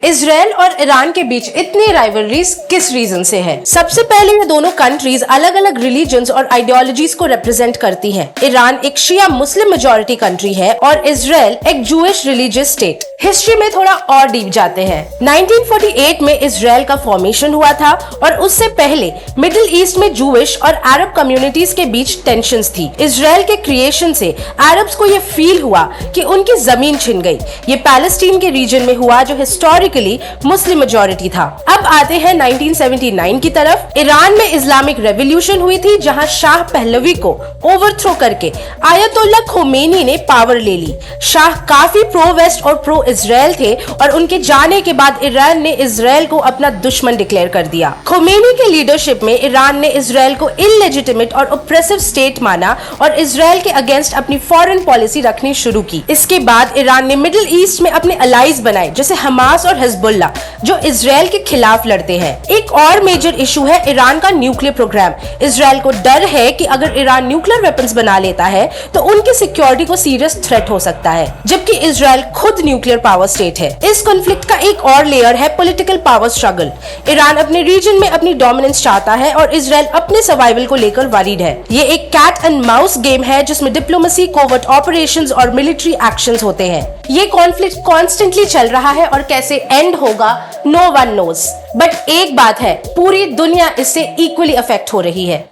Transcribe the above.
Israel और Iran के बीच इतनी राइवलरीज किस रीजन से है? सबसे पहले ये दोनों कंट्रीज अलग अलग रिलीजन्स और आइडियोलॉजीज को रिप्रेजेंट करती हैं। ईरान एक शिया मुस्लिम मेजॉरिटी कंट्री है और इजराइल एक जूइश रिलीजियस स्टेट। हिस्ट्री में थोड़ा और डीप जाते हैं। 1948 में इजराइल का फॉर्मेशन हुआ था और उससे पहले मिडिल ईस्ट में जूइश और अरब कम्युनिटीज के बीच टेंशंस थी। इजराइल के क्रिएशन से अरब्स को ये फील हुआ कि उनकी जमीन छिन गई। ये पैलेस्टीन के रीजन में हुआ जो हिस्टोरिकली मुस्लिम मेजॉरिटी था। अब आते हैं 1979 की तरफ। ईरान में इस्लामिक रेवोल्यूशन हुई थी जहां शाह पहलवी को ओवरथ्रो करके आयतुल्ला खोमेनी ने पावर ले ली। शाह काफी प्रो वेस्ट और प्रो इजराइल थे और उनके जाने के बाद ईरान ने इजराइल को अपना दुश्मन डिक्लेयर कर दिया। खोमेनी के लीडरशिप में ईरान ने इजराइल को इलेजिटिमेट और ऑप्रेसिव स्टेट माना और इजराइल के अगेंस्ट अपनी फॉरेन पॉलिसी रखनी शुरू की। इसके बाद ईरान ने मिडिल ईस्ट में अपने अलाइज बनाए जैसे हमास और हिजबुल्लाह जो इजराइल के खिलाफ लड़ते हैं। एक और मेजर इशू है ईरान का न्यूक्लियर प्रोग्राम। इजराइल को डर है कि अगर ईरान न्यूक्लियर वेपन्स बना लेता है तो उनकी सिक्योरिटी को सीरियस थ्रेट हो सकता है, जबकि इजराइल खुद न्यूक्लियर पावर स्टेट है। इस कॉन्फ्लिक्ट का एक और लेयर है पॉलिटिकल पावर स्ट्रगल। ईरान अपने रीजन में अपनी डोमिनेंस चाहता है और इजराइल अपने सर्वाइवल को लेकर वरीड है। ये एक कैट एंड माउस गेम है जिसमें डिप्लोमेसी, कोवर्ट ऑपरेशंस और मिलिट्री एक्शंस होते हैं। ये कॉन्फ्लिक्ट कॉन्स्टेंटली चल रहा है और कैसे एंड होगा नो वन नोज। बट एक बात है, पूरी दुनिया इससे इक्वली अफेक्ट हो रही है।